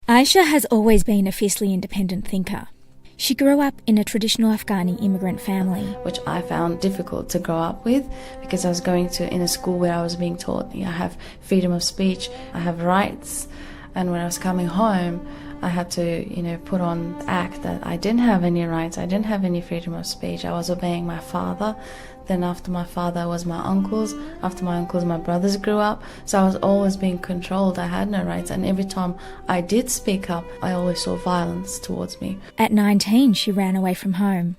Aisha has always been a fiercely independent thinker. She grew up in a traditional Afghani immigrant family, which I found difficult to grow up with because I was going to in a school where I was being taught I have freedom of speech, I have rights, and when I was coming home I had to put on the act that I didn't have any rights, I didn't have any freedom of speech. I was obeying my father. Then after my father was my uncles. After my uncles, my brothers grew up. So I was always being controlled. I had no rights. And every time I did speak up, I always saw violence towards me. At 19, she ran away from home.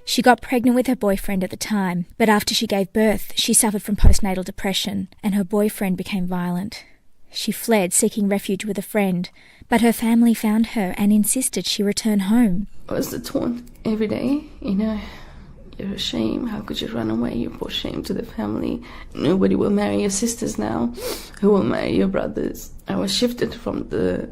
She got pregnant with her boyfriend at the time, but after she gave birth, she suffered from postnatal depression and her boyfriend became violent. She fled, seeking refuge with a friend, but her family found her and insisted she return home. I was the taunt every day, You're a shame. How could you run away? You brought shame to the family. Nobody will marry your sisters now. Who will marry your brothers? I was shifted from the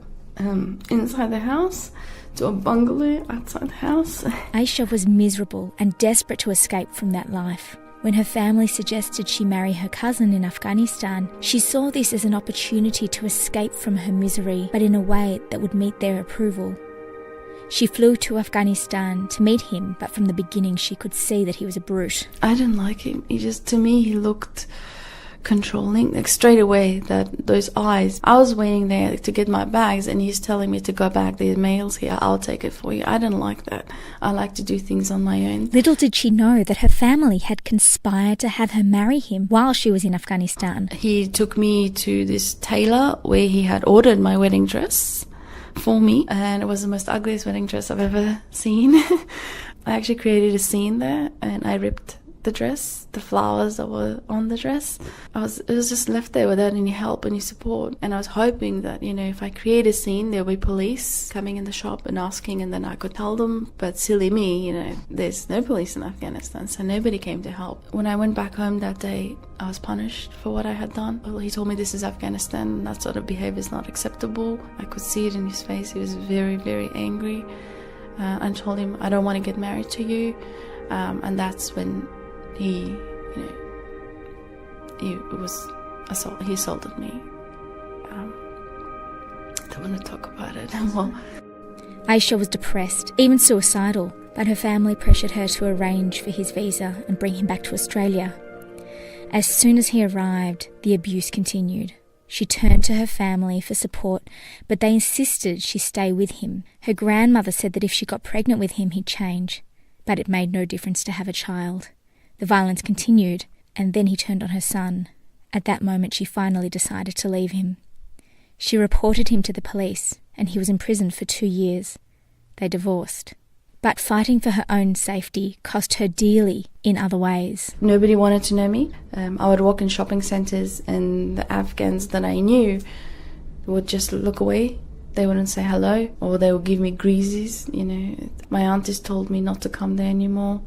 inside the house to a bungalow outside the house. Aisha was miserable and desperate to escape from that life. When her family suggested she marry her cousin in Afghanistan, she saw this as an opportunity to escape from her misery, but in a way that would meet their approval. She flew to Afghanistan to meet him, but from the beginning she could see that he was a brute. I didn't like him. To me, he looked controlling. Like straight away, those eyes. I was waiting there to get my bags and he's telling me to go back. The mail's here. I'll take it for you. I didn't like that. I like to do things on my own. Little did she know that her family had conspired to have her marry him while she was in Afghanistan. He took me to this tailor where he had ordered my wedding dress for me, and it was the most ugliest wedding dress I've ever seen. I actually created a scene there and I ripped the dress, the flowers that were on the dress. It was just left there without any help, any support. And I was hoping that, if I create a scene, there'll be police coming in the shop and asking, and then I could tell them. But silly me, there's no police in Afghanistan, so nobody came to help. When I went back home that day, I was punished for what I had done. Well, he told me this is Afghanistan, and that sort of behavior is not acceptable. I could see it in his face. He was very, very angry. And told him, I don't want to get married to you. And that's when he assaulted me. Don't want to talk about it. Aisha was depressed, even suicidal, but her family pressured her to arrange for his visa and bring him back to Australia. As soon as he arrived, the abuse continued. She turned to her family for support, but they insisted she stay with him. Her grandmother said that if she got pregnant with him, he'd change, but it made no difference to have a child. The violence continued, and then he turned on her son. At that moment, she finally decided to leave him. She reported him to the police, and he was imprisoned for 2 years. They divorced. But fighting for her own safety cost her dearly in other ways. Nobody wanted to know me. I would walk in shopping centres and the Afghans that I knew would just look away. They wouldn't say hello, or they would give me greases. My aunties told me not to come there anymore.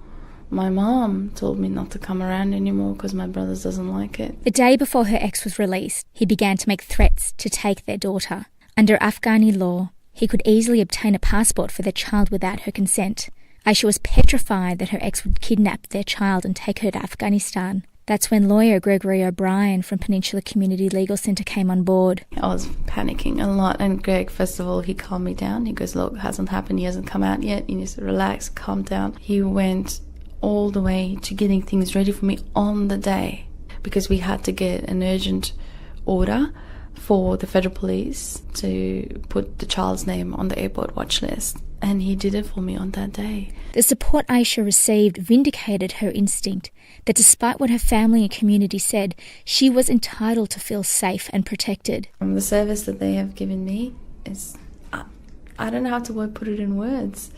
My mom told me not to come around anymore because my brother doesn't like it. The day before her ex was released, he began to make threats to take their daughter. Under Afghani law, he could easily obtain a passport for their child without her consent. Aisha was petrified that her ex would kidnap their child and take her to Afghanistan. That's when lawyer Gregory O'Brien from Penninsula Community Legal Centre came on board. I was panicking a lot, and Greg, first of all, he calmed me down. He goes, look, it hasn't happened, he hasn't come out yet, you need to relax, calm down. He went all the way to getting things ready for me on the day, because we had to get an urgent order for the federal police to put the child's name on the airport watch list. And he did it for me on that day. The support Aisha received vindicated her instinct that despite what her family and community said, she was entitled to feel safe and protected. The service that they have given me is, I don't know how to put it in words.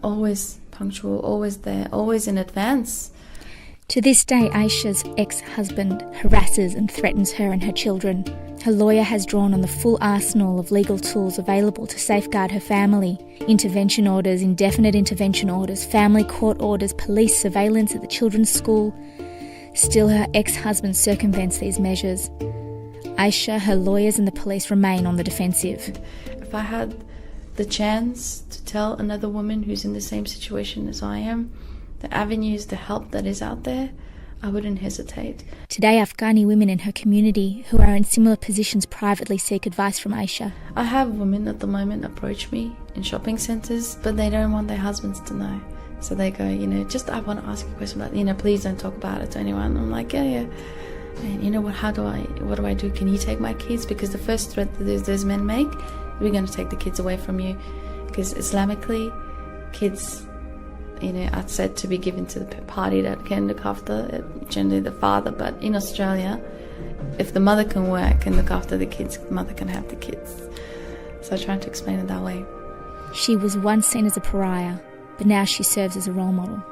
Always punctual, always there, always in advance. To this day, Aisha's ex-husband harasses and threatens her and her children. Her lawyer has drawn on the full arsenal of legal tools available to safeguard her family. Intervention orders, indefinite intervention orders, family court orders, police surveillance at the children's school. Still, her ex-husband circumvents these measures. Aisha, her lawyers and the police remain on the defensive. If I had the chance to tell another woman who's in the same situation as I am, the avenues, the help that is out there, I wouldn't hesitate. Today, Afghani women in her community who are in similar positions privately seek advice from Aisha. I have women at the moment approach me in shopping centres, but they don't want their husbands to know. So they go, I want to ask you a question about, please don't talk about it to anyone. I'm like, yeah. And what do I do? Can you take my kids? Because the first threat that those men make, we're going to take the kids away from you. Because Islamically, kids, are said to be given to the party that can look after, generally the father. But in Australia, if the mother can work and look after the kids, the mother can have the kids. So I try to explain it that way. She was once seen as a pariah, but now she serves as a role model.